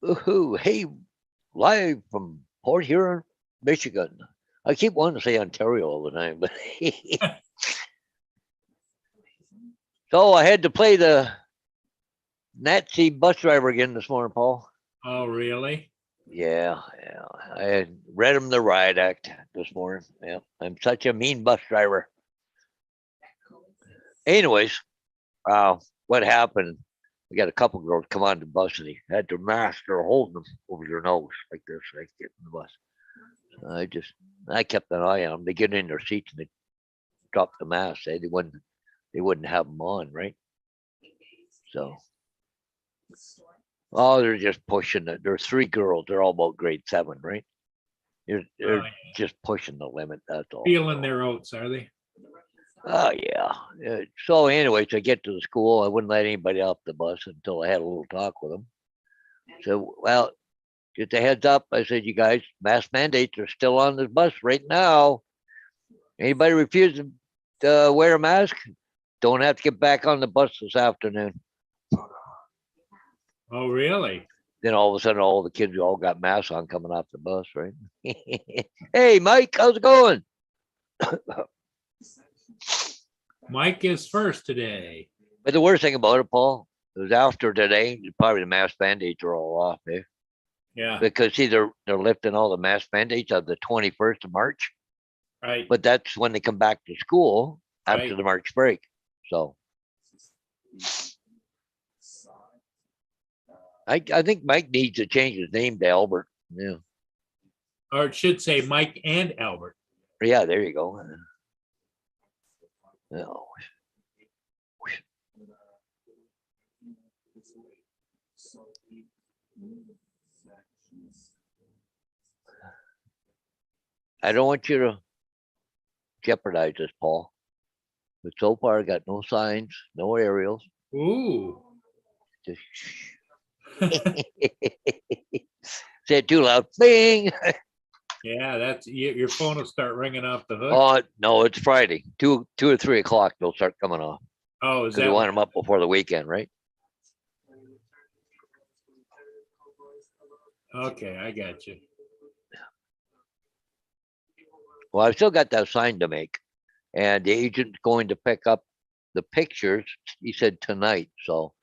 Woohoo! Hey, live from Port Huron, Michigan. I keep wanting to say Ontario all the time, but so I had to play the Nazi bus driver again this morning, Paul. Oh, really? Yeah. I had read him the riot act this morning. Yeah, I'm such a mean bus driver. Anyways, what happened? We got a couple girls come on the bus and he had their mask. They're holding them over their nose like this, like getting the bus. I kept an eye on them. They get in their seats and they drop the mask. They wouldn't have them on, right? So, oh, they're just pushing it. There's three girls. They're all about grade 7, right? They're yeah. just pushing the limit. That's all. Feeling their oats, are they? Oh yeah. So, anyways, I get to the school. I wouldn't let anybody off the bus until I had a little talk with them. So, well, just a heads up. I said, you guys, mask mandates are still on this bus right now. Anybody refuse to wear a mask, don't have to get back on the bus this afternoon. Oh, really? Then all of a sudden, all the kids all got masks on coming off the bus, right? Hey, Mike, how's it going? Mike is first today. But the worst thing about it, Paul, it was after today, probably the mask mandates are all off, eh? Yeah, Because see, they're lifting all the mask mandates on the 21st of March, right. but that's when they come back to school after Right. the March break. So I think Mike needs to change his name to Albert. Yeah. Or it should say Mike and Albert. Yeah, there you go. No. I don't want you to jeopardize this, Paul. But so far, I got no signs, no aerials. Ooh. Just say it too loud. Bing. Yeah, that's your phone will start ringing off the hook. Oh no, it's Friday. 2 or 3 o'clock. They'll start coming off Oh, is because they that want them up before the weekend, right? okay? I got you. Well, I've still got that sign to make, and the agent's going to pick up the pictures. He said tonight, so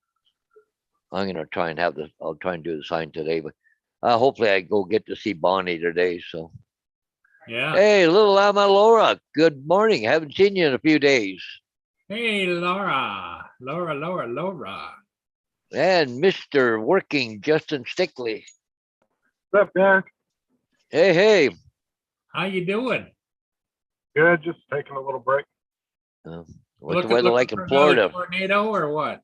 I'm gonna try and have this. I'll try and do the sign today, but hopefully I go get to see Bonnie today. So Yeah. hey, little Ama Laura, good morning. Haven't seen you in a few days. Hey, Laura. Laura. And Mr. Working Justin Stickley. What's up, guys? Hey. How you doing? Good, just taking a little break. What's the weather like for in another Florida? tornado or what?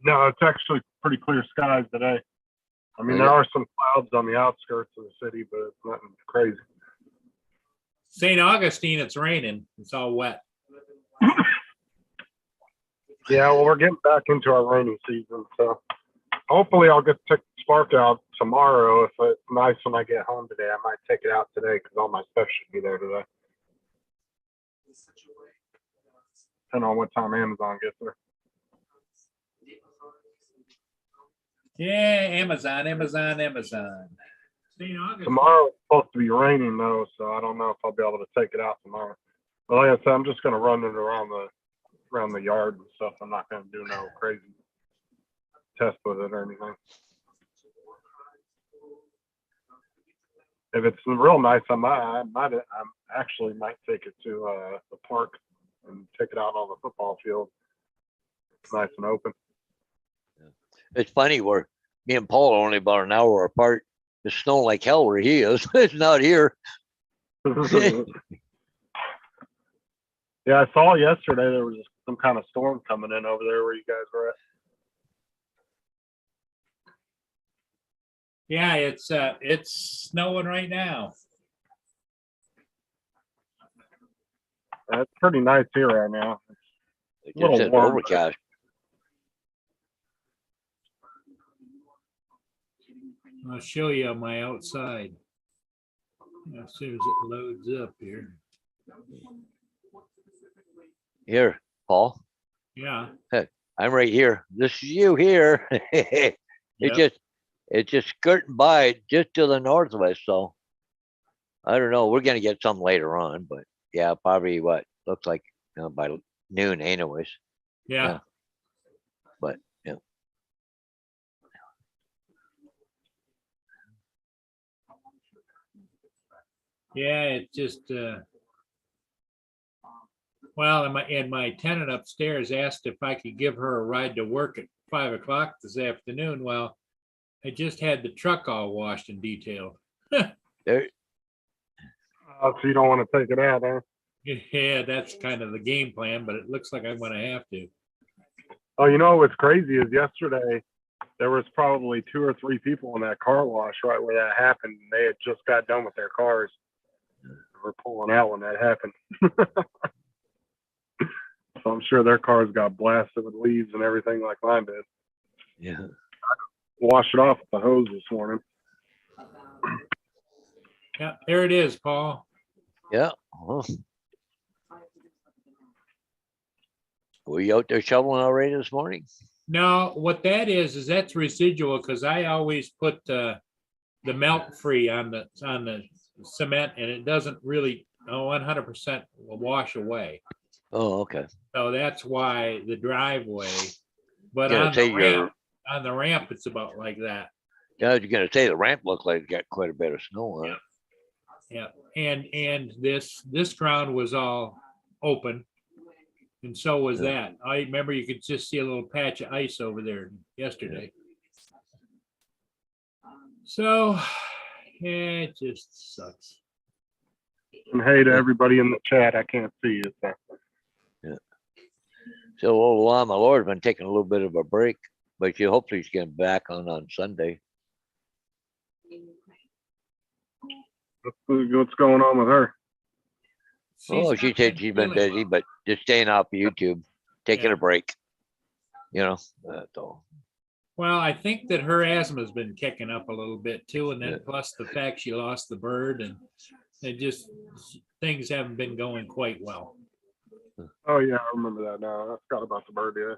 No, it's actually pretty clear skies today. I mean, Yeah. there are some clouds on the outskirts of the city, but it's nothing crazy. St. Augustine, it's raining. It's all wet. Yeah, well, we're getting back into our rainy season, so hopefully I'll get to take the spark out tomorrow. If it's nice when I get home today, I might take it out today because all my stuff should be there today. Depending on what time Amazon gets there. Yeah, Amazon. St. Augustine. Tomorrow it's supposed to be raining though, so I don't know if I'll be able to take it out tomorrow. But like I said, I'm just gonna run it around the yard and stuff. I'm not gonna do no crazy test with it or anything. If it's real nice, I actually might take it to the park and take it out on the football field. It's nice and open. It's funny where me and Paul are only about an hour apart. It's snowing like hell where he is. It's not here. Yeah, I saw yesterday there was some kind of storm coming in over there where you guys were at. Yeah, it's snowing right now. It's pretty nice here right now. It Little just says warm. overcast. I'll show you on my outside. As soon as it loads up here. Here, Paul. Yeah. I'm right here. This is you here. Yep. It's just skirting by just to the north of us, so. I don't know, we're gonna get some later on, but yeah, probably what, looks like, by noon anyways. Yeah. But, yeah. Yeah, it just, well, and my tenant upstairs asked if I could give her a ride to work at 5 o'clock this afternoon. Well, I just had the truck all washed and detailed. There, So you don't want to take it out, huh? Yeah, that's kind of the game plan, but it looks like I'm gonna have to. Oh, you know what's crazy is yesterday there was probably 2 or 3 people in that car wash right where that happened. And they had just got done with their cars. They were pulling out when that happened. So I'm sure their cars got blasted with leaves and everything like mine did. yeah, Wash it off with the hose this morning. Yeah, there it is, Paul. yeah. Well, were you out there shoveling already this morning? No, what that is that's residual, because I always put the melt free on the cement, and it doesn't really 100% wash away. Oh, okay. So that's why the driveway, but Yeah, on say the ramp, it's about like that. I was gonna say the ramp looked like it got quite a bit of snow on it. Yeah, and this ground was all open, and so was Yeah. that. I remember you could just see a little patch of ice over there yesterday. So, yeah, it just sucks. And hey to everybody in the chat, I can't see you. So. So old Llama Lord's been taking a little bit of a break, but she hopefully she's getting back on Sunday. What's going on with her? Oh, She's she not said she's been feeling busy, well. but just staying off YouTube, taking Yeah. a break. That's all. Well, I think that her asthma's been kicking up a little bit too, and then Yeah. plus the fact she lost the bird, and things haven't been going quite well. Oh yeah, I remember that now. I forgot about the bird. Yeah.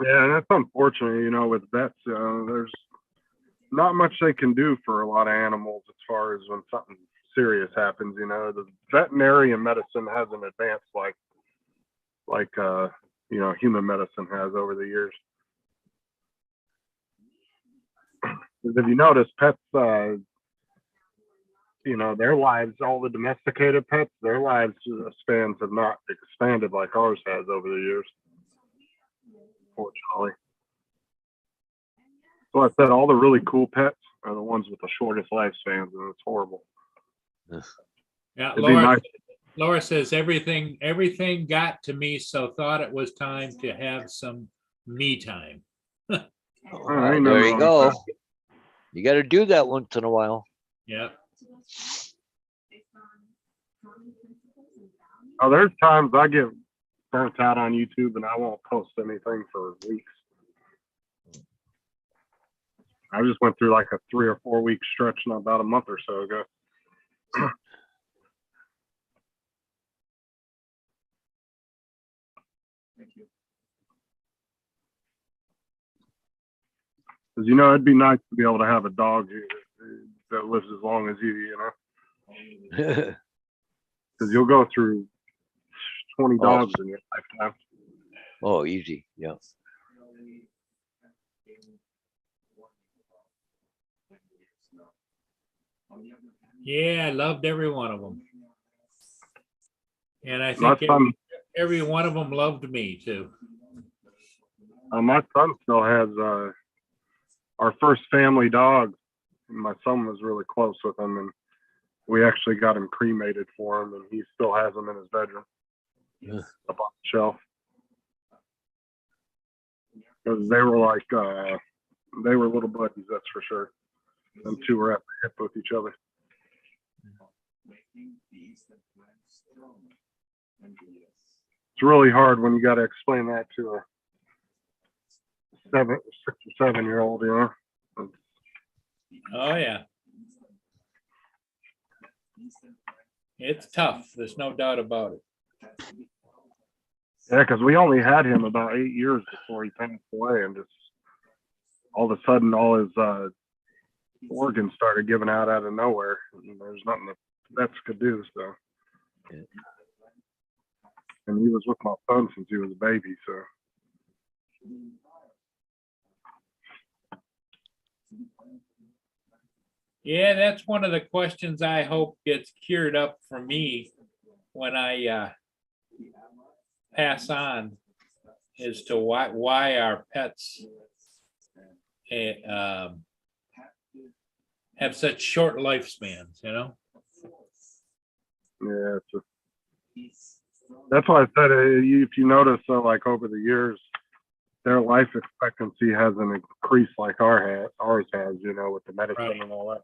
Yeah, and that's unfortunate. With vets, there's not much they can do for a lot of animals as far as when something serious happens. The veterinarian medicine hasn't advanced like human medicine has over the years. If you notice, pets, their lives, all the domesticated pets, their lives spans have not expanded like ours has over the years, fortunately. So I said all the really cool pets are the ones with the shortest lifespans, and it's horrible. Yeah, It'd be nice. Laura says everything got to me, so thought it was time to have some me time. ain't There nothing you wrong go. with that. You got to do that once in a while. Yeah. Oh, there's times I get burnt out on YouTube and I won't post anything for weeks. I just went through like a 3 or 4 week stretch about a month or so ago. Because it'd be nice to be able to have a dog that lives as long as you, because you'll go through 20 dogs in your lifetime. Oh, easy. Yeah. Yeah, I loved every one of them. And I My think son, every one of them loved me too. my son still has our first family dog. My son was really close with him, and we actually got him cremated for him, and he still has them in his bedroom up on the shelf. Because they were like, they were little buddies, that's for sure. Them two were at the hip with each other. It's really hard when you got to explain that to a 6 or 7 year old, Oh yeah. It's tough. There's no doubt about it. Yeah, because we only had him about 8 years before he passed away, and just all of a sudden, all his organs started giving out of nowhere. And there's nothing the vets could do. So, Yeah. and he was with my son since he was a baby. So, Yeah, that's one of the questions I hope gets cured up for me when I pass on, as to why our pets have such short lifespans, you know? yeah, that's why I said if you notice, like over the years, their life expectancy hasn't increased like ours has, with the medicine Right. and all that.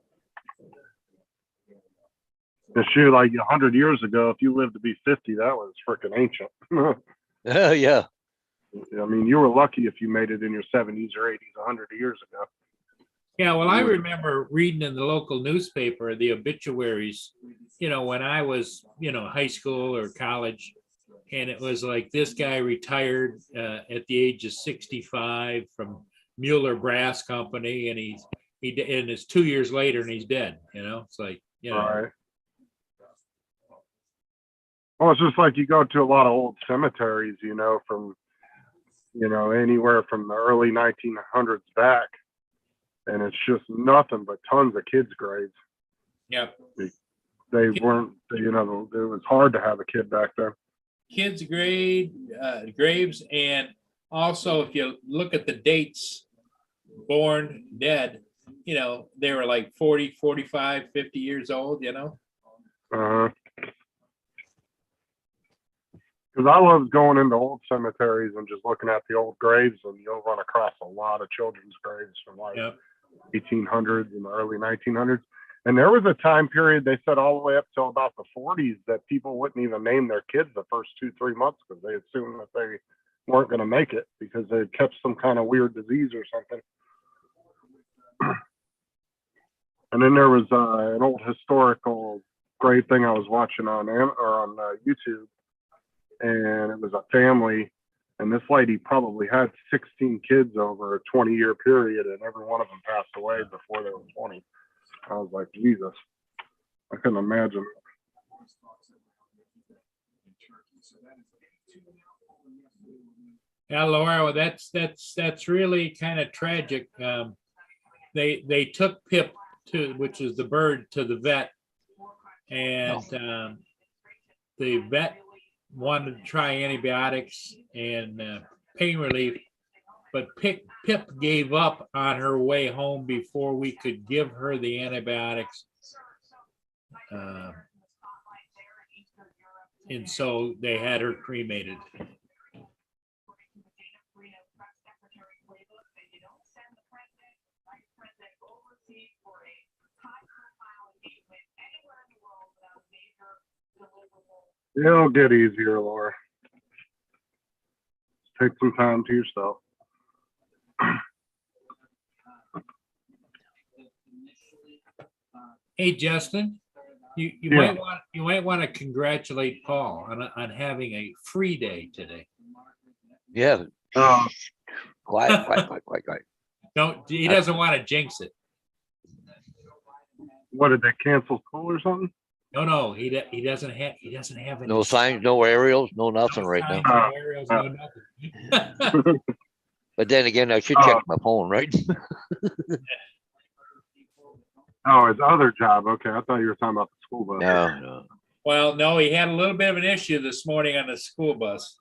The shoe, like 100 years ago, if you lived to be 50, that was freaking ancient. Yeah. I mean, you were lucky if you made it in your 70s or 80s 100 years ago. Yeah, well, I remember reading in the local newspaper the obituaries, when I was, high school or college. And it was like, this guy retired at the age of 65 from Mueller Brass Company, and and it's 2 years later and he's dead, it's like, Right. Well, it's just like you go to a lot of old cemeteries, from, anywhere from the early 1900s back, and it's just nothing but tons of kids' graves. Yeah. They weren't, it was hard to have a kid back then. Kids' graves, and also if you look at the dates, born, dead, they were like 40, 45, 50 years old, Uh-huh. Because I love going into old cemeteries and just looking at the old graves, and you'll run across a lot of children's graves from like Yep. 1800s and the early 1900s. And there was a time period, they said all the way up till about the 40s, that people wouldn't even name their kids the first 2-3 months because they assumed that they weren't going to make it because they had catch some kind of weird disease or something. And then there was an old historical grave thing I was watching on YouTube, and it was a family, and this lady probably had 16 kids over a 20-year period, and every one of them passed away before they were 20. I was like, Jesus, I couldn't imagine. Yeah, Laura, well, that's really kind of tragic. They took Pip which is the bird, to the vet, and the vet wanted to try antibiotics and pain relief, but Pip gave up on her way home before we could give her the antibiotics. And so they had her cremated. It'll get easier, Laura. Take some time to yourself. Hey, Justin, you Yeah. might want to congratulate Paul on having a free day today. Yeah. Uh, Quiet. No, he doesn't want to jinx it. What, did they cancel school or something? No, he doesn't have any No signs, no aerials, no nothing right now. signs, no aerials, no nothing. But then again, I should check my phone, right? Oh, his other job. Okay, I thought you were talking about the school bus. No. Well, no, he had a little bit of an issue this morning on the school bus.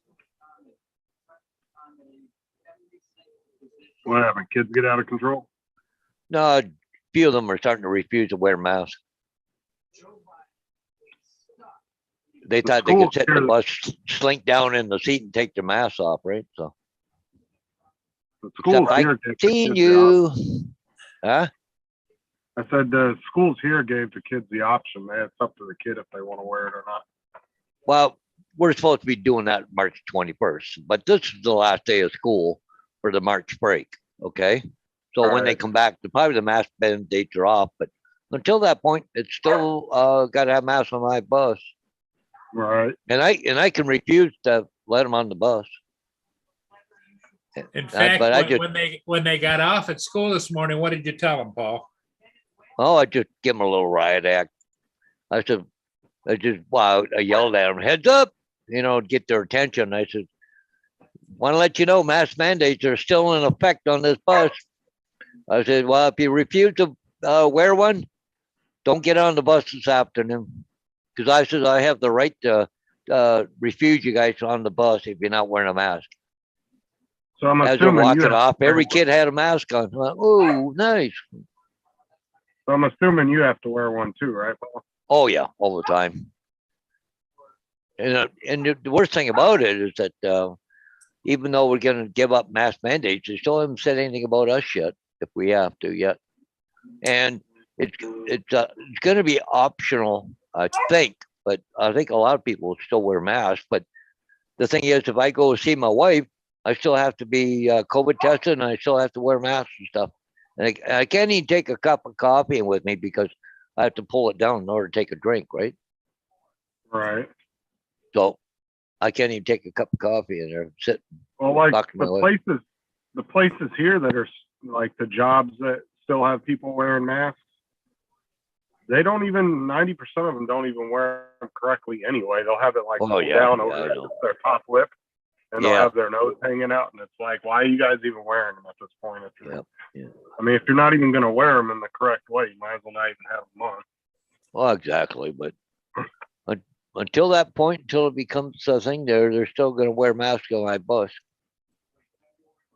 What happened? Kids get out of control? No, a few of them are starting to refuse to wear masks. They thought they could sit in the bus, slink down in the seat and take their masks off, right? So, The schools except I here gave the seen kids you. Huh? I said the schools here gave the kids the option. It's up to the kid if they want to wear it or not. Well, we're supposed to be doing that March 21st, but this is the last day of school for the March break. Okay. So when they Right. come back, probably the mask mandates are off, but until that point, it's still, gotta have masks on my bus. Right. And I can refuse to let them on the bus. In fact, but I when they got off at school this morning, what did you tell them, Paul? Oh, I just give them a little riot act. I said, I yelled at them, heads up, get their attention. I said, want to let you know, mask mandates are still in effect on this bus. I said, well, if you refuse to wear one, don't get on the bus this afternoon. Because I said, I have the right to refuse you guys on the bus if you're not wearing a mask. So I'm As they're assuming you walking have off, to wear every one. kid had a mask on. I went, oh, nice. So I'm assuming you have to wear one too, right, Paul? Oh yeah, all the time. And the worst thing about it is that even though we're going to give up mask mandates, they still haven't said anything about us yet, if we have to yet. And it's going to be optional, I think. But I think a lot of people will still wear masks. But the thing is, if I go see my wife, I still have to be COVID tested, and I still have to wear masks and stuff. And I can't even take a cup of coffee with me because I have to pull it down in order to take a drink, right? Right. So I can't even take a cup of coffee in there, sit. Well, like Talk to my the wife. places here that are like the jobs that still have people wearing masks, they don't even 90% of them don't even wear them correctly anyway. They'll have it like Oh, pulled yeah, down yeah, over I know. their top lip, and they'll Yeah. have their nose hanging out, and it's like, why are you guys even wearing them at this point? Yep, yeah. I mean, if you're not even going to wear them in the correct way, you might as well not even have them on. Well, exactly. But until that point, until it becomes a thing, they're still going to wear masks on my bus.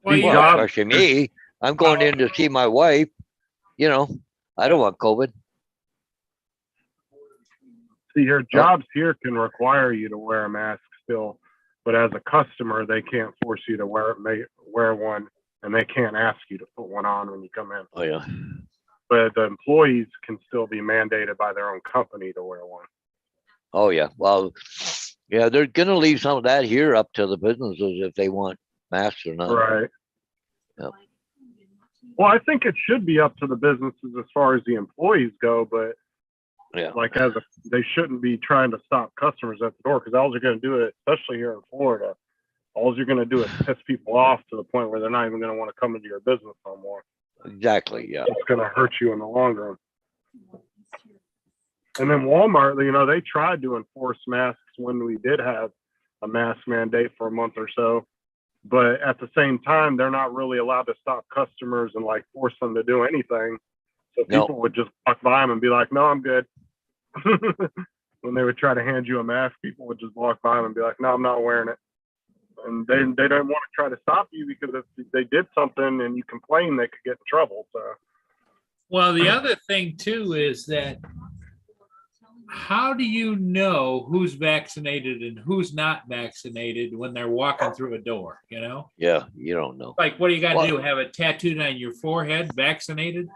Well, These you Well, jobs- especially me. I'm going in to see my wife. I don't want COVID. See, your jobs here can require you to wear a mask still, but as a customer, they can't force you to wear one, and they can't ask you to put one on when you come in. Oh yeah. But the employees can still be mandated by their own company to wear one. Oh yeah. Well, yeah, they're going to leave some of that here up to the businesses if they want masks or not. Right. Yep. Well, I think it should be up to the businesses as far as the employees go, but Yeah. like they shouldn't be trying to stop customers at the door, because all you're going to do, especially here in Florida, all you're going to do is piss people off to the point where they're not even going to want to come into your business no more. Exactly. Yeah. It's going to hurt you in the long run. And then Walmart, they tried to enforce masks when we did have a mask mandate for a month or so. But at the same time, they're not really allowed to stop customers and like force them to do anything. So No. people would just walk by them and be like, no, I'm good. When they would try to hand you a mask, people would just walk by them and be like, no, I'm not wearing it. And they don't want to try to stop you, because if they did something and you complain, they could get in trouble. So Well, the other thing too is that how do you know who's vaccinated and who's not vaccinated when they're walking through a door, Yeah. You don't know. Like, what do you got to Well- do? Have it tattooed on your forehead, vaccinated?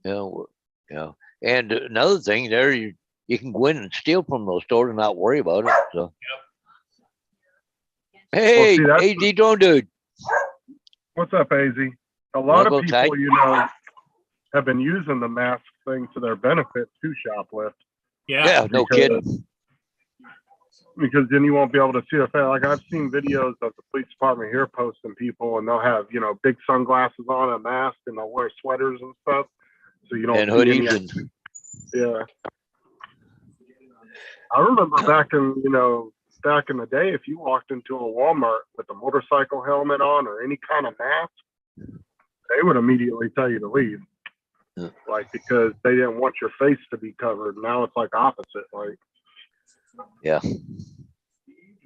Yeah. And another thing, there you can go in and steal from those stores and not worry about it. So. Hey, see, that's AZ Drone Dude. what's up, AZ? A lot Wanna of go tag? people, have been using the mask thing to their benefit to shoplift. Yeah, no because- kidding. Because then you won't be able to see their face. Like, I've seen videos of the police department here posting people, and they'll have, big sunglasses on, a mask, and they'll wear sweaters and stuff. So you don't And see any hoodies and Yeah. I remember back in the day, if you walked into a Walmart with a motorcycle helmet on or any kind of mask, they would immediately tell you to leave. Yeah. Like, because they didn't want your face to be covered. Now it's like opposite. Like, yeah.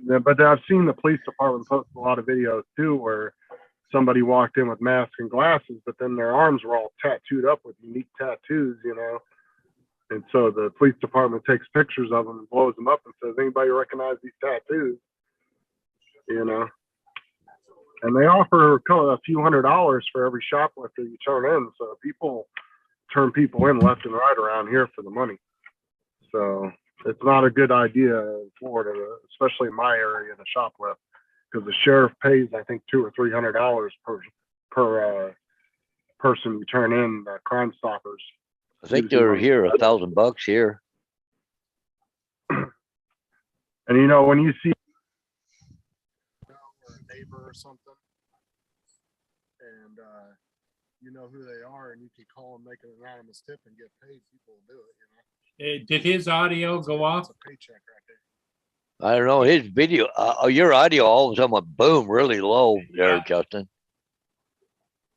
yeah, but I've seen the police department post a lot of videos too, where somebody walked in with masks and glasses, but then their arms were all tattooed up with unique tattoos, And so the police department takes pictures of them and blows them up and says, anybody recognize these tattoos? And they offer a few $100s for every shoplifter you turn in. So people turn people in left and right around here for the money. So it's not a good idea in Florida, especially in my area, to shoplift, because the sheriff pays, I think, $200 or $300 per person you turn in, Crime Stoppers. I think Usually they're when- here $1,000 here. And you know, when you see or a neighbor or something, and you know who they are, and you can call and make an anonymous tip and get paid, people will do it. You know, Did his audio go off? it's a paycheck right there. I don't know, his video, your audio all of a sudden went boom, really low there, Yeah. Justin.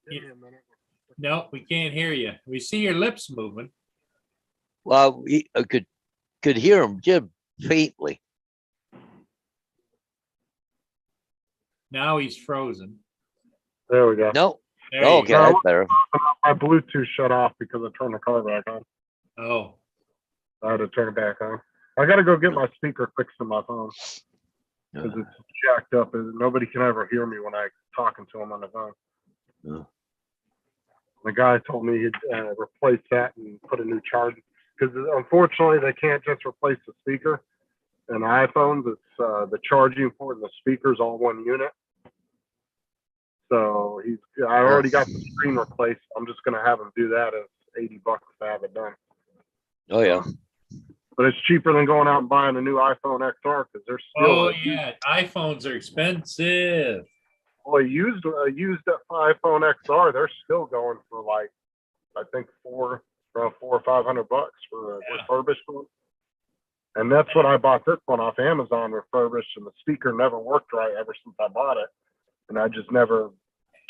Give me a minute. No, we can't hear you. We see your lips moving. Well, I could hear him just faintly. Now he's frozen. There we go. No, There oh, you okay, go. that's better. My Bluetooth shut off because I turned the car back on. Oh, I had to turn it back on. I got to go get my speaker fixed on my phone because it's jacked up. And nobody can ever hear me when I'm talking to him on the phone. Yeah. The guy told me he'd replace that and put a new charge because unfortunately they can't just replace the speaker. In iPhones, it's the charging port and the speakers all one unit. So I already got the screen replaced. I'm just gonna have him do that. It's $80 to have it done. Oh, yeah. But it's cheaper than going out and buying a new iPhone XR because they're still. oh yeah. iPhones are expensive. Well, used iPhone XR, they're still going for like, I think around $400 or $500 for a refurbished one. And that's what I bought this one off Amazon refurbished, and the speaker never worked right ever since I bought it, and I just never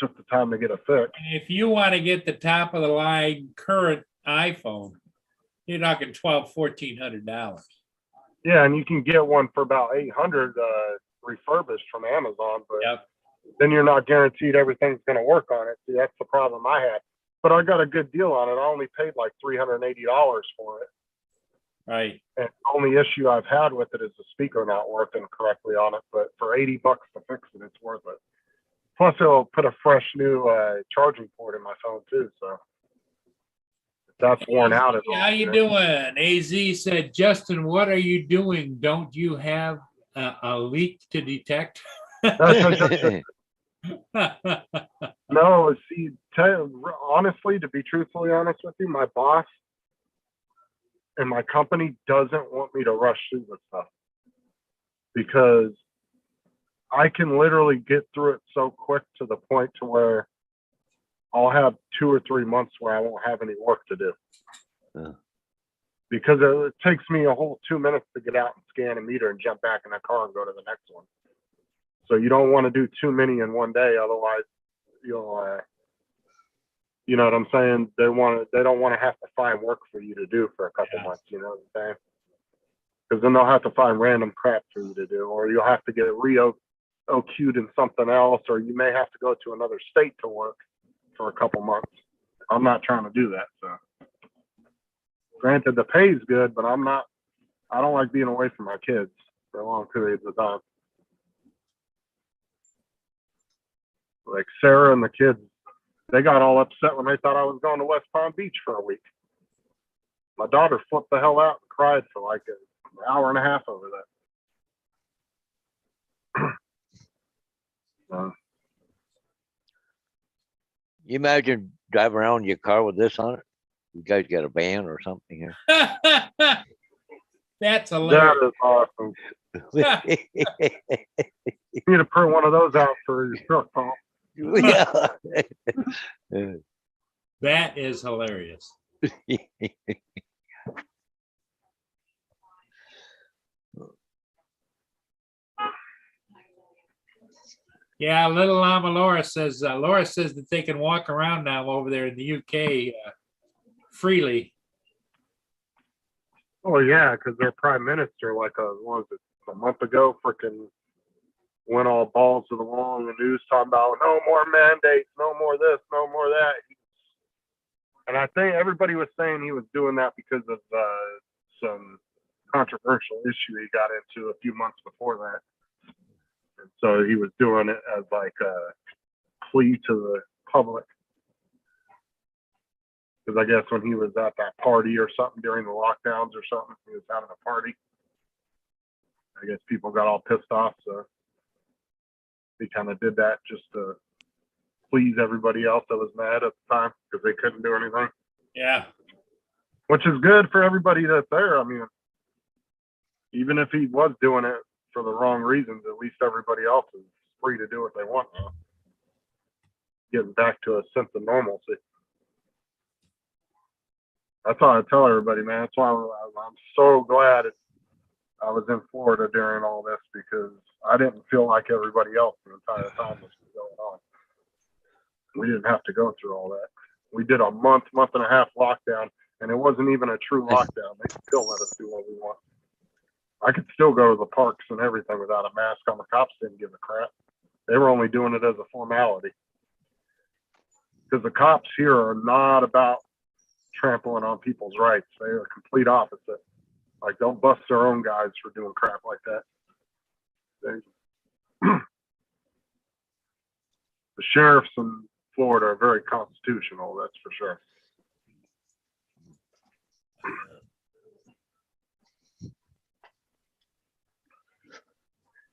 took the time to get it fixed. If you want to get the top of the line current iPhone, you're talking $1,200-$1,400. Yeah, and you can get one for about $800 refurbished from Amazon, but Yep. then you're not guaranteed everything's going to work on it. See, that's the problem I had. But I got a good deal on it. I only paid like $380 for it. Right. And the only issue I've had with it is the speaker not working correctly on it. But for $80 to fix it, it's worth it. Plus, it'll put a fresh new charging port in my phone too. So if that's worn out, it'll, How you doing? AZ said, Justin, what are you doing? Don't you have a leak to detect? No, see, honestly, to be truthfully honest with you, my boss and my company doesn't want me to rush through this stuff because I can literally get through it so quick to the point to where I'll have 2 or 3 months where I won't have any work to do. Yeah. Because it takes me a whole 2 minutes to get out and scan a meter and jump back in the car and go to the next one. So you don't want to do too many in one day, otherwise you'll, you know what I'm saying? They don't want to have to find work for you to do for a couple months. You know what I'm saying? Because then they'll have to find random crap for you to do, or you'll have to get OQ'd in something else, or you may have to go to another state to work for a couple months. I'm not trying to do that. So, granted, the pay's good, but I don't like being away from my kids for long periods of time. Like Sarah and the kids, they got all upset when they thought I was going to West Palm Beach for a week. My daughter flipped the hell out and cried for like an hour and a half over that. You imagine driving around in your car with this on it? You guys got a van or something here? That's hilarious. That is awesome. You need to print one of those out for your truck, Paul. Yeah. That is hilarious. Yeah, little Llama Laura says that they can walk around now over there in the UK freely. Oh yeah, because their prime minister, like a month ago, freaking went all balls to the wall in the news talking about no more mandates, no more this, no more that. And I think everybody was saying he was doing that because of some controversial issue he got into a few months before that. And so he was doing it as like a plea to the public. Because I guess when he was at that party or something during the lockdowns or something, he was having a party. I guess people got all pissed off, so he kind of did that just to please everybody else that was mad at the time because they couldn't do anything. Yeah. which is good for everybody that's there. I mean, even if he was doing it for the wrong reasons, at least everybody else is free to do what they want now. Getting back to a sense of normalcy. That's all I tell everybody, man. That's why I'm so glad I was in Florida during all this, because I didn't feel like everybody else the entire time this was going on. We didn't have to go through all that. We did a month and a half lockdown, and it wasn't even a true lockdown. They still let us do what we want. I could still go to the parks and everything without a mask on. The cops didn't give a crap. They were only doing it as a formality. Because the cops here are not about trampling on people's rights. They are the complete opposite. Like, don't bust their own guys for doing crap like that. The sheriffs in Florida are very constitutional, that's for sure.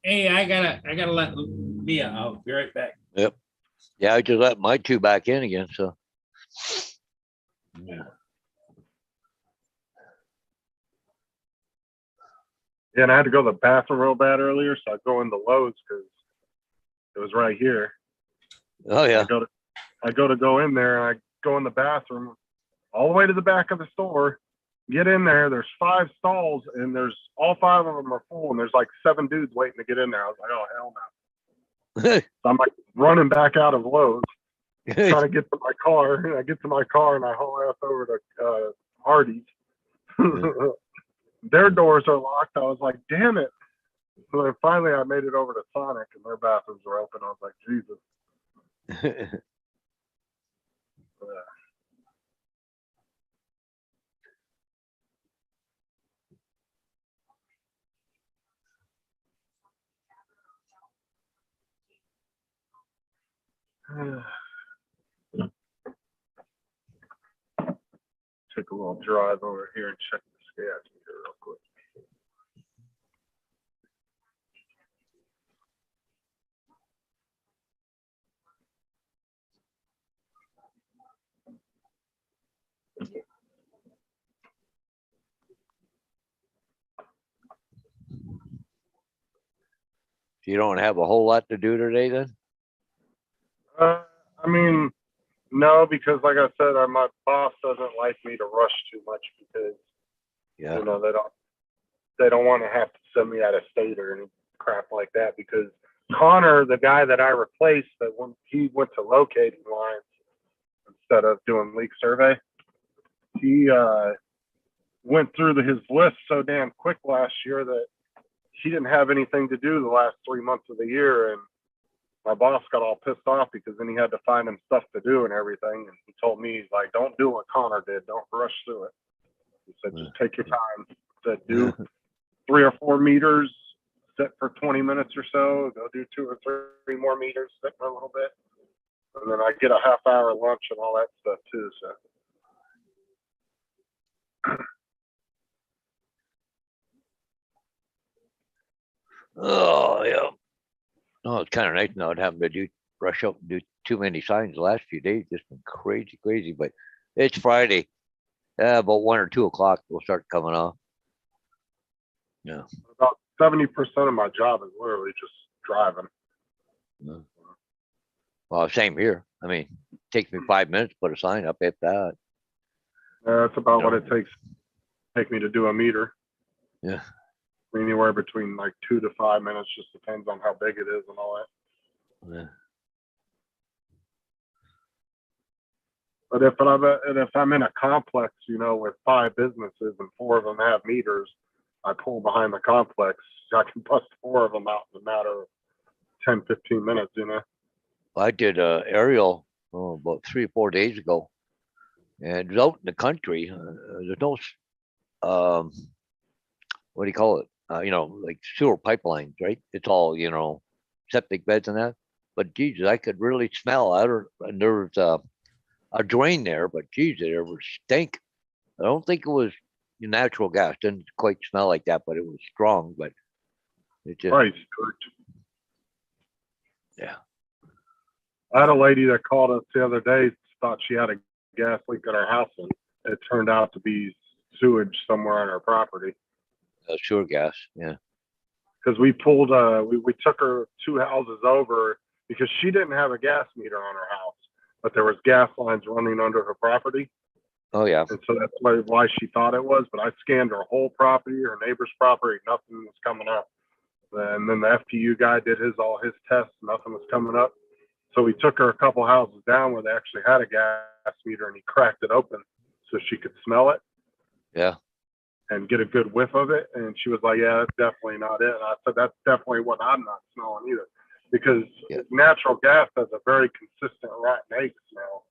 Hey, I gotta let Mia out. Be right back. Yeah, I just let my two back in again, so. Yeah. Yeah, and I had to go to the bathroom real bad earlier, so I go into Lowe's because it was right here. Oh, yeah. I go in there, and I go in the bathroom all the way to the back of the store. Get in there. There's 5 stalls, and there's all 5 of them are full, and there's like 7 dudes waiting to get in there. I was like, oh hell no! So I'm like running back out of Lowe's, trying to get to my car. And I get to my car, and I haul ass over to Hardee's. Their doors are locked. I was like, damn it! So then finally, I made it over to Sonic, and their bathrooms were open. I was like, Jesus. Take a little drive over here and check the gas meter real quick. You don't have a whole lot to do today then? I mean, no, because like I said, my boss doesn't like me to rush too much because Yeah. you know they don't want to have to send me out of state or any crap like that. Because Connor, the guy that I replaced, that when he went to locating lines instead of doing leak survey, he went through his list so damn quick last year that he didn't have anything to do the last 3 months of the year, and my boss got all pissed off because then he had to find him stuff to do and everything. And he told me, he's like, don't do what Connor did. Don't rush through it. He said, just take your time. He said, do 3 or 4 meters, sit for 20 minutes or so, go do 2 or 3 more meters, sit for a little bit. And then I get a half-hour lunch and all that stuff too. So. Oh, yeah. Oh, it's kind of nice not having to rush up and do too many signs the last few days. Just been crazy, but it's Friday. About 1 or 2 o'clock, we'll start coming off. Yeah. About 70% of my job is literally just driving. Yeah. Well, same here. I mean, it takes me 5 minutes to put a sign up, if that. That's about what it take me to do a meter. Yeah. Anywhere between like 2 to 5 minutes, just depends on how big it is and all that. Yeah. But if I'm in a complex, you know, with 5 businesses and 4 of them have meters, I pull behind the complex. I can bust 4 of them out in a matter of 10, 15 minutes, you know. I did aerial about 3 or 4 days ago, and it was out in the country. There's no, what do you call it? You know, like sewer pipelines, right? It's all, you know, septic beds and that. But Jesus, I could really smell out, and there was a drain there, but Jesus, there was stink. I don't think it was natural gas. Didn't quite smell like that, but it was strong. But it just, Right. yeah. I had a lady that called us the other day, thought she had a gas leak at her house, and it turned out to be sewage somewhere on our property. Sewer gas, yeah. Because we pulled, we took her 2 houses over because she didn't have a gas meter on her house, but there was gas lines running under her property. Oh, yeah. And so that's why she thought it was, but I scanned her whole property, her neighbor's property, nothing was coming up. And then the FPU guy did all his tests, nothing was coming up. So we took her a couple houses down where they actually had a gas meter, and he cracked it open so she could smell it. Yeah. And get a good whiff of it. And she was like, yeah, that's definitely not it. And I said, that's definitely what I'm not smelling either. Because Yeah. natural gas has a very consistent rotten egg smell.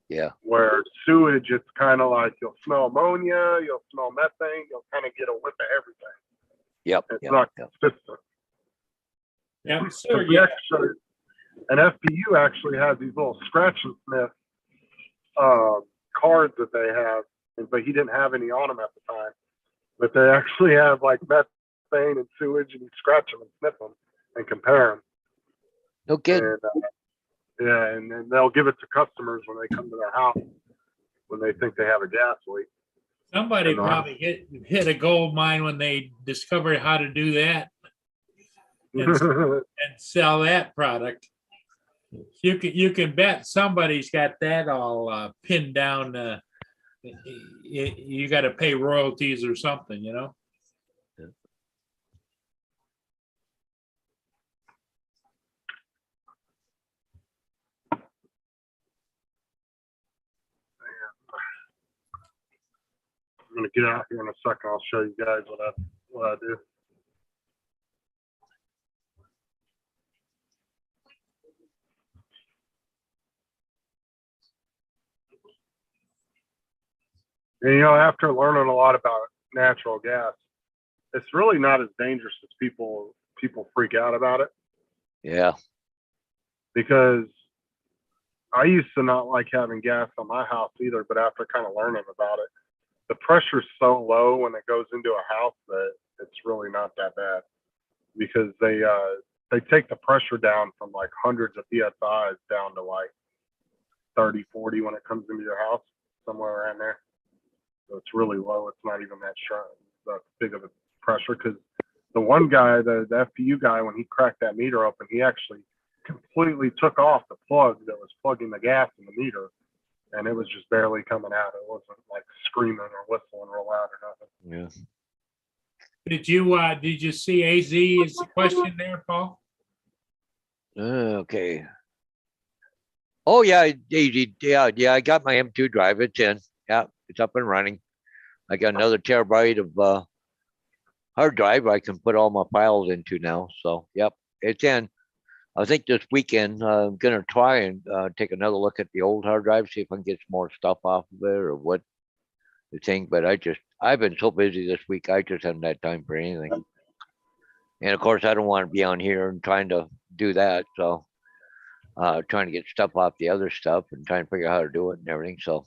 Yeah. Where sewage, it's kind of like you'll smell ammonia, you'll smell methane, you'll kind of get a whiff of everything. Yep. It's Yep. not Yep. consistent. Yeah, Because sewer we gas. actually, an FPU actually has these little scratch and sniff cards that they have, but he didn't have any on them at the time. But they actually have like methane and sewage, and you scratch them and sniff them and compare them. No kidding. And yeah, and then they'll give it to customers when they come to their house when they think they have a gas leak. Somebody And, probably hit a gold mine when they discovered how to do that and sell that product. You can bet somebody's got that all pinned down. You got to pay royalties or something, you know. I'm gonna get out here in a second. I'll show you guys what I do. And after learning a lot about natural gas, it's really not as dangerous as people freak out about it. Yeah. Because I used to not like having gas on my house either, but after kind of learning about it, the pressure's so low when it goes into a house that it's really not that bad, because they take the pressure down from like hundreds of psi's down to like 30, 40 when it comes into your house, somewhere around there. So it's really low. It's not even that big of a pressure, because the one guy, the FPU guy, when he cracked that meter open, he actually completely took off the plug that was plugging the gas in the meter, and it was just barely coming out. It wasn't like screaming or whistling real loud or nothing. Yeah. Did you see AZ's question there, Paul? Okay. Oh, yeah. Easy. Yeah. Yeah. I got my M2 drive. It's in. Yeah. It's up and running. I got another terabyte of hard drive I can put all my files into now. So, yep, it's in. I think this weekend I'm gonna try and take another look at the old hard drive, see if I can get some more stuff off of it or what the thing. But I've been so busy this week, I just haven't had time for anything. And of course, I don't want to be on here and trying to do that. So, trying to get stuff off the other stuff and trying to figure out how to do it and everything. So,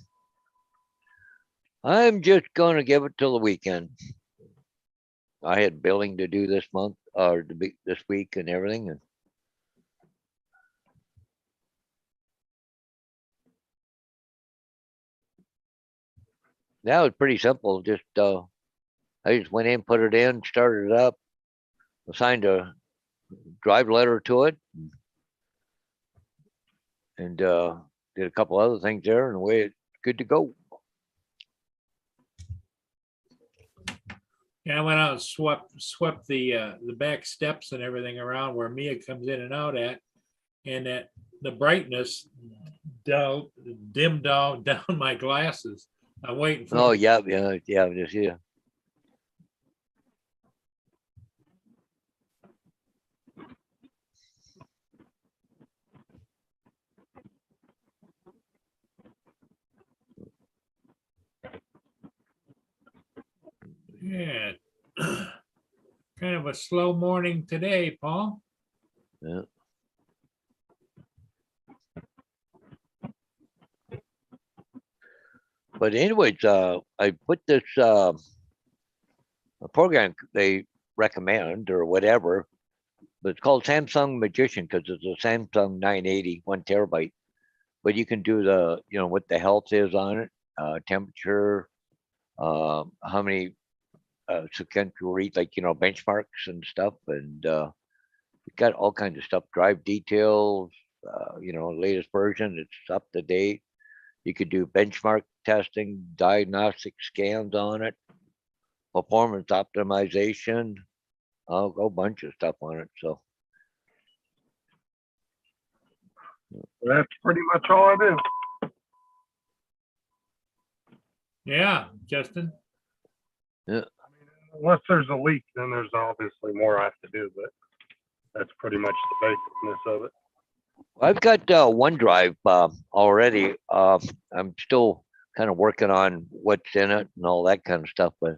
I'm just gonna give it till the weekend. I had billing to do this month or this week and everything, and that was pretty simple. Just I just went in, put it in, started it up, assigned a drive letter to it, and did a couple other things there, and away it's good to go. Yeah, I went out and swept the back steps and everything around where Mia comes in and out at, and that the brightness dimmed down my glasses. I'm waiting for. Oh yeah, just yeah. Yeah, kind of a slow morning today, Paul. Yeah. But anyways, I put this a program they recommend or whatever, but it's called Samsung Magician because it's a Samsung 980, 1 terabyte. But you can do what the health is on it, temperature, how many sequential read, like, benchmarks and stuff, and we got all kinds of stuff, drive details, latest version, it's up to date. You could do benchmark testing, diagnostic scans on it, performance optimization, a whole bunch of stuff on it. So That's pretty much all I do. Yeah, Justin. Unless there's a leak, then there's obviously more I have to do, but that's pretty much the basicness of it. I've got OneDrive already. I'm still kind of working on what's in it and all that kind of stuff, but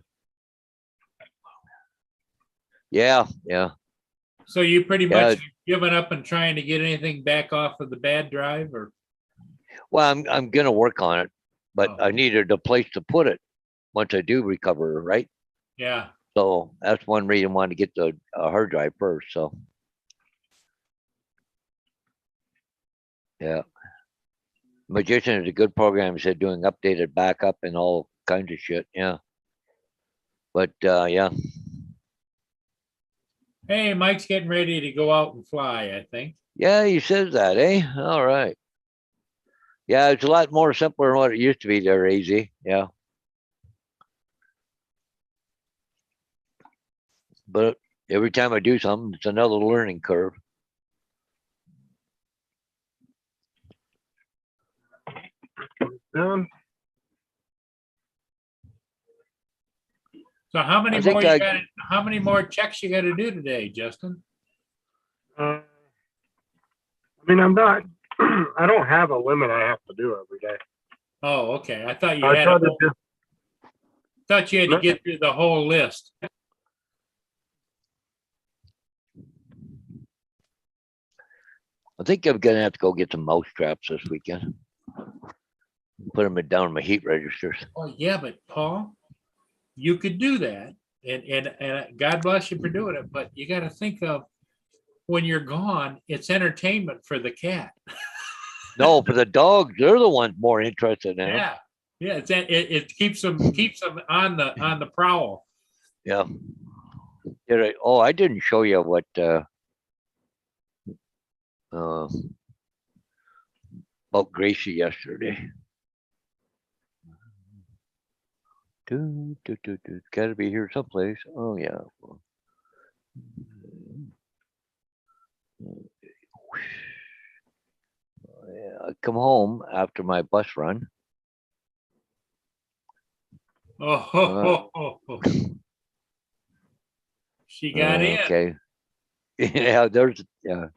yeah. So you pretty Yeah. much given up and trying to get anything back off of the bad drive, or? Well, I'm gonna work on it, but Oh. I needed a place to put it once I do recover, right? Yeah, So that's one reason I wanted to get the hard drive first. So yeah, Magician is a good program. He said doing updated backup and all kinds of shit. Yeah, but yeah, hey, Mike's getting ready to go out and fly, I think. yeah, he says that, eh? All right. Yeah, it's a lot more simpler than what it used to be there, AZ. Yeah. But every time I do something, it's another learning curve. Done. So how many I think more you I- got? How many more checks you got to do today, Justin? I mean, I'm not, I don't have a limit I have to do every day. Oh, okay. I thought you I had. try to do, Thought you had to get through the whole list. I think I'm gonna have to go get some mouse traps this weekend. Put them down in my heat registers. Oh, yeah, but Paul, you could do that, and God bless you for doing it. But you got to think of when you're gone, it's entertainment for the cat. No, for the dogs, they're the ones more interested in them. Yeah, yeah. It keeps them on the prowl. Yeah. Oh, I didn't show you what about Gracie yesterday. Gotta be here someplace. Oh yeah. Yeah, I come home after my bus run. Oh, she got in. Okay. Yeah, there's yeah.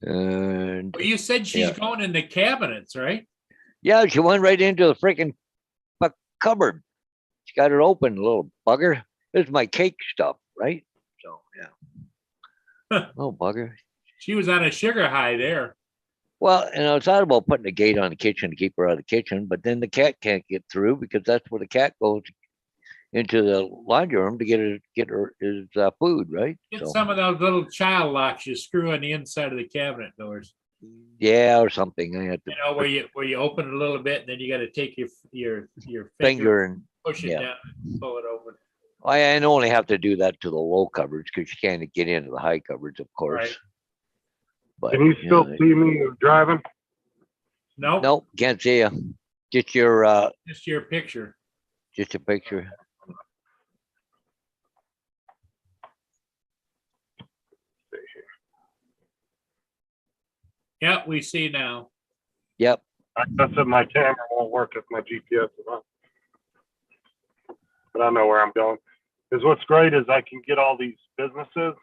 And Well, you said she's Yeah. going in the cabinets, right? yeah, she went right into the freaking cupboard. She got it open, little bugger. This is my cake stuff, right? So yeah. Oh bugger. She was on a sugar high there. Well, it's not about putting a gate on the kitchen to keep her out of the kitchen, but then the cat can't get through because that's where the cat goes into the laundry room to get her his food, right? Get some of those little child locks you screw on the inside of the cabinet doors. Yeah, or something. I had to You know, where you open it a little bit, and then you got to take your finger and push it yeah. down, and pull it open. I only have to do that to the low cupboards because you can't get into the high cupboards, of course. Right. But can you still see me driving? Nope, nope, can't see you. Just your just your picture. just a picture. Yeah, we see now. Yep. I said my camera won't work if my GPS is on. But I know where I'm going. Because what's great is I can get all these businesses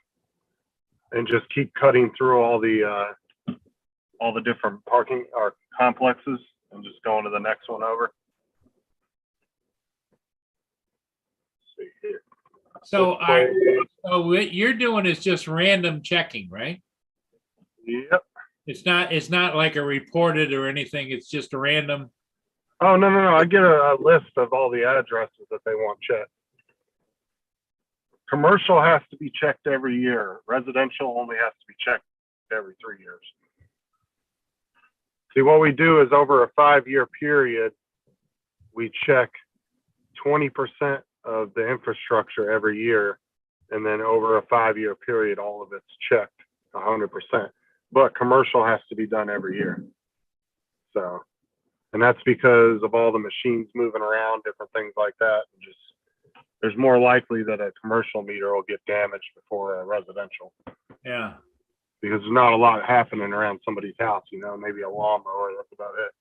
and just keep cutting through all the different parking or complexes and just going to the next one over. Let's see here. So so what you're doing is just random checking, right? Yep. It's not like a reported or anything. It's just a random. Oh, no. I get a list of all the addresses that they want checked. Commercial has to be checked every year. Residential only has to be checked every 3 years. See, what we do is over a 5-year period, we check 20% of the infrastructure every year, and then over a 5-year period, all of it's checked 100%. But commercial has to be done every year. So, and that's because of all the machines moving around, different things like that. And just there's more likely that a commercial meter will get damaged before a residential, Yeah. because there's not a lot happening around somebody's house. Maybe a lawnmower. That's about it.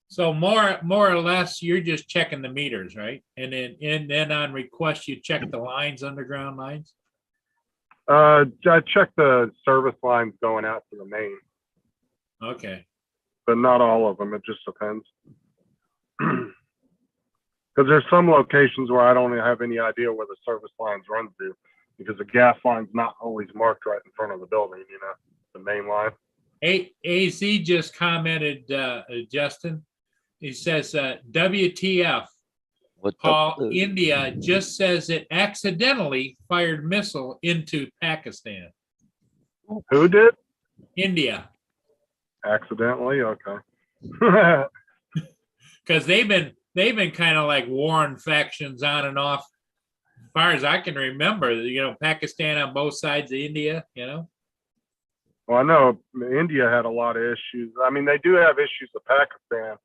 So more or less, you're just checking the meters, right? And then on request, you check the lines, underground lines? I check the service lines going out to the main, Okay. but not all of them. It just depends. Because there's some locations where I don't have any idea where the service lines run to, because the gas line's not always marked right in front of the building, the main line. AZ just commented, Justin. He says, WTF, What Paul, India just says it accidentally fired missile into Pakistan. Who did? India, Accidentally? Okay. because they've been kind of like warring factions on and off. As far as I can remember, Pakistan on both sides of India, Well, I know India had a lot of issues. I mean, they do have issues with Pakistan,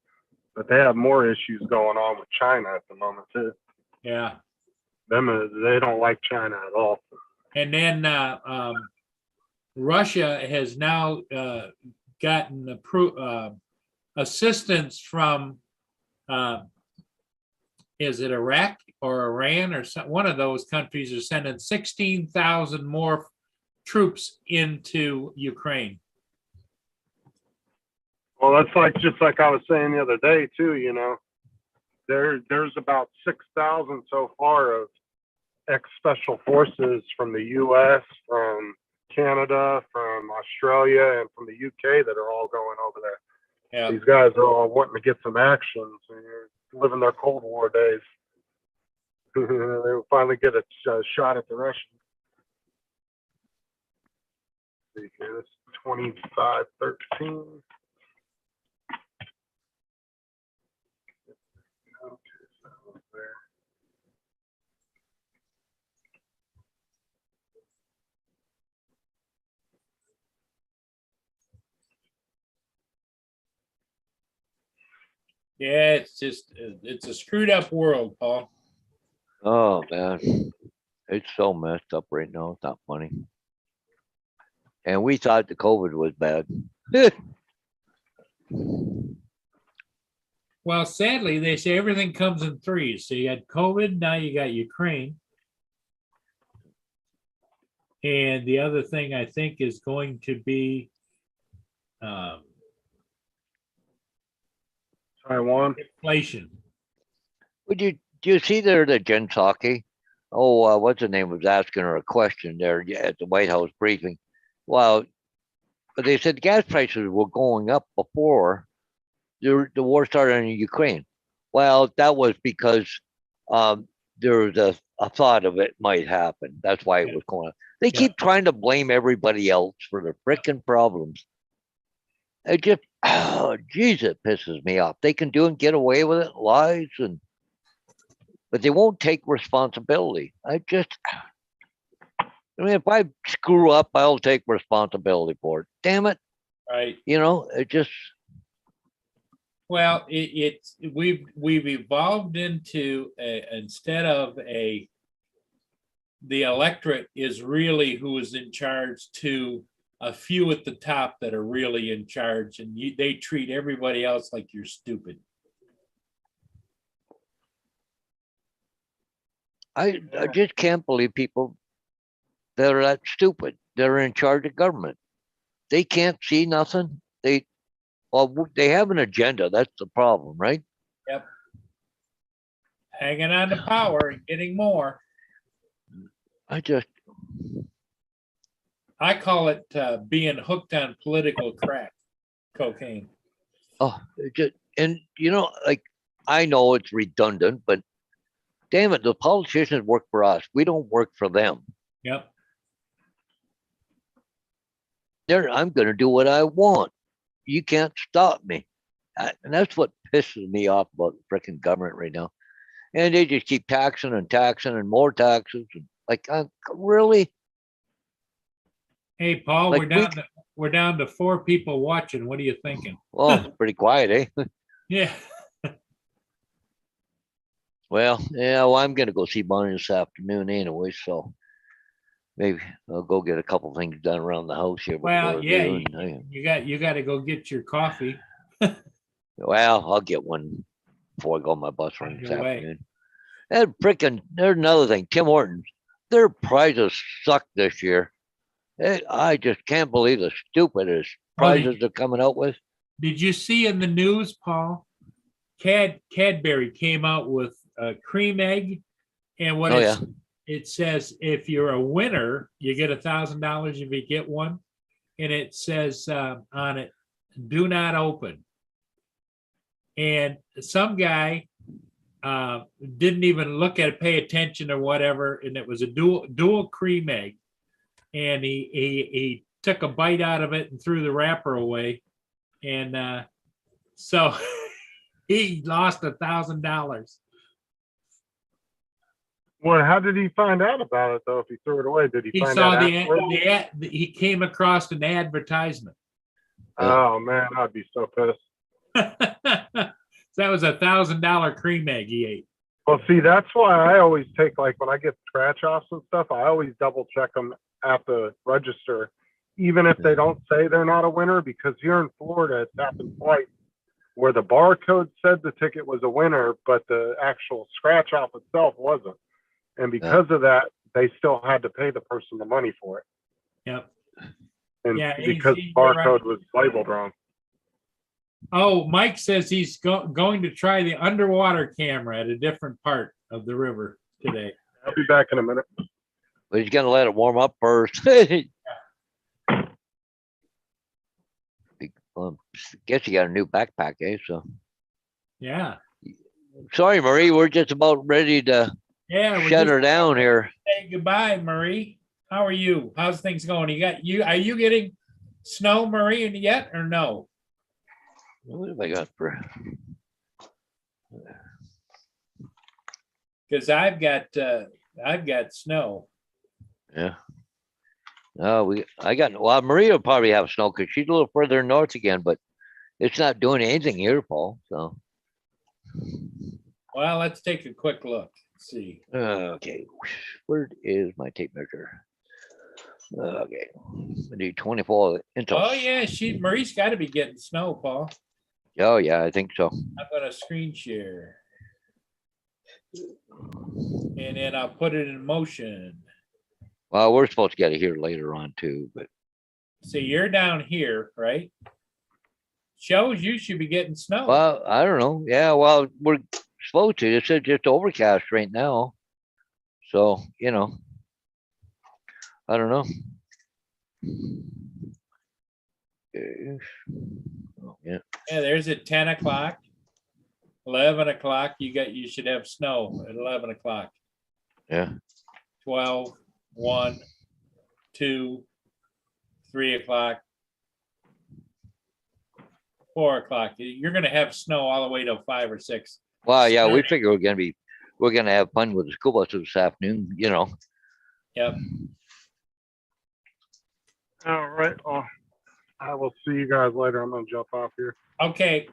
but they have more issues going on with China at the moment too. Yeah. They don't like China at all. And then Russia has now gotten assistance from, is it Iraq or Iran or one of those countries are sending 16,000 more troops into Ukraine. Well, that's just like I was saying the other day too. There's about 6,000 so far of ex-special forces from the U.S., from Canada, from Australia, and from the U.K. that are all going over there. Yeah. These guys are all wanting to get some action. So you're living their Cold War days. They'll finally get a shot at the Russians. See here, it's 2513. Okay, so there. Yeah, it's a screwed up world, Paul. Oh, man. It's so messed up right now. It's not funny. And we thought the COVID was bad. Well, sadly, they say everything comes in threes. So you had COVID, now you got Ukraine. And the other thing I think is going to be Taiwan. inflation. Do you see there that Jen Psaki? Oh, what's her name, was asking her a question there at the White House briefing. Well, but they said gas prices were going up before the war started in Ukraine. Well, that was because there was a thought of it might happen. That's why it was going on. They keep trying to blame everybody else for their freaking problems. It just, oh, geez, it pisses me off. They can get away with it, lies, but they won't take responsibility. If I screw up, I'll take responsibility for it. Damn it. Right. It just. Well, we've evolved into instead of the electorate is really who is in charge to a few at the top that are really in charge, and they treat everybody else like you're stupid. I just can't believe people that are that stupid. They're in charge of government. They can't see nothing. They have an agenda. That's the problem, right? Yep. Hanging on to power and getting more. I call it being hooked on political crack, cocaine. Oh, I know it's redundant, but damn it, the politicians work for us. We don't work for them. Yep. I'm going to do what I want. You can't stop me. And that's what pisses me off about the frickin' government right now. And they just keep taxing and taxing and more taxes. And like, really? Hey, Paul, Like we're down to 4 people watching. What are you thinking? Well, it's pretty quiet, eh? Yeah. Well, yeah, well, I'm gonna go see Bonnie this afternoon anyway, so maybe I'll go get a couple things done around the house here. Well, before I yeah, do, and you got to go get your coffee. well, I'll get one before I go on my bus run On this your way. afternoon. And frickin', there's another thing, Tim Hortons, their prizes suck this year. I just can't believe the stupidest Oh, did- prizes they're coming out with. Did you see in the news, Paul? Cadbury came out with a cream egg, and what Oh, it says, if you're a winner, you get $1,000 if you get one, and it says on it, "Do not open." And some guy didn't even look at it, pay attention or whatever, and it was a dual cream egg, and he took a bite out of it and threw the wrapper away, and so he lost $1,000. Well, how did he find out about it though? If he threw it away, did he He find saw out the afterwards? he came across an advertisement. Oh man, I'd be so pissed. So that was $1,000 cream egg he ate. Well, see, that's why I always take, like, when I get scratch offs and stuff, I always double check them at the register, even if they don't say they're not a winner, because here in Florida, it's happened twice where the barcode said the ticket was a winner, but the actual scratch off itself wasn't. And because of that, they still had to pay the person the money for it. Yep. And Yeah, because you're barcode right. was labeled wrong. Oh, Mike says he's going to try the underwater camera at a different part of the river today. I'll be back in a minute. But he's gonna let it warm up first. Well, guess you got a new backpack, eh? So Yeah. sorry, Marie, we're just about ready to Yeah. We're shut just her down here. say goodbye, Marie. How are you? How's things going? Are you getting snow, Marie, yet or no? What have I got for? Because I've got snow. Yeah. No, well, Maria will probably have snow because she's a little further north again, but it's not doing anything here, Paul. So, Well, let's take a quick look. Let's see. okay, where is my tape measure? Okay, I need 24 inches. Oh yeah, Marie's got to be getting snow, Paul. Oh yeah, I think so. I'm gonna screen share, and then I'll put it in motion. Well, we're supposed to get it here later on too, but So you're down here, right? Shows you should be getting snow. well, I don't know. Yeah, well, we're supposed to. It's just overcast right now, so I don't know. Oh, yeah. Yeah, there's at 10 o'clock, 11 o'clock. You should have snow at 11 o'clock. Yeah. 12, 1, 2, 3 o'clock, 4 o'clock. You're gonna have snow all the way till 5 or 6. Well, yeah, we Starting. figure we're gonna have fun with the school bus this afternoon. Yep. All right. Well, I will see you guys later. I'm going to jump off here. Okay.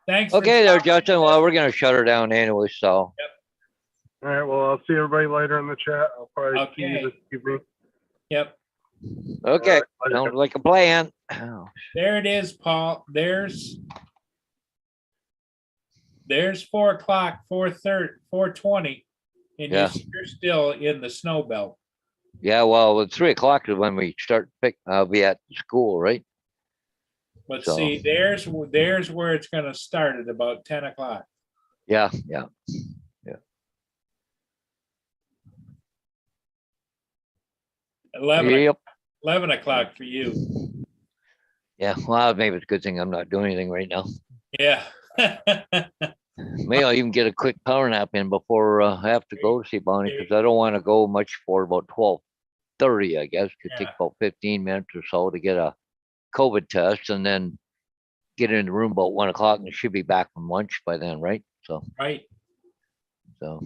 Thanks. for Okay, there, stopping Justin. Well, we're gonna shut her down anyway. So, All right. Well, I'll see everybody later in the chat. I'll probably see Okay. you this evening. Yep. okay, All right, later. sounds like a plan. Oh, There it is, Paul. There's 4 o'clock, 4:30, 4:20, and Yeah. you're still in the snow belt. yeah, well, at 3 o'clock is when we start. I'll be at the school, right? But So- see, there's where it's gonna start at about 10 o'clock. Yeah. 11, Yep. 11 o'clock for you. Yeah. Well, maybe it's a good thing I'm not doing anything right now. Yeah. Maybe I'll even get a quick power nap in before I have to go to see Bonnie because I don't want to go much for about 12:30. I guess could take Yeah. about 15 minutes or so to get a COVID test, and then get in the room about 1 o'clock and should be back from lunch by then, right? Right, So,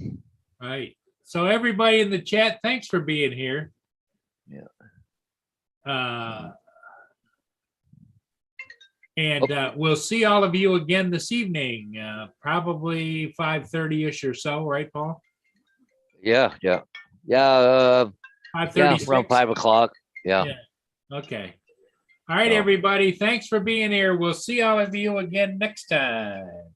right. So everybody in the chat, thanks for being here. Yeah. And we'll see all of you again this evening, probably 5:30-ish or so, right, Paul? yeah, yeah, 5:36? around 5 o'clock. Yeah. Okay. All right, So- everybody. Thanks for being here. We'll see all of you again next time.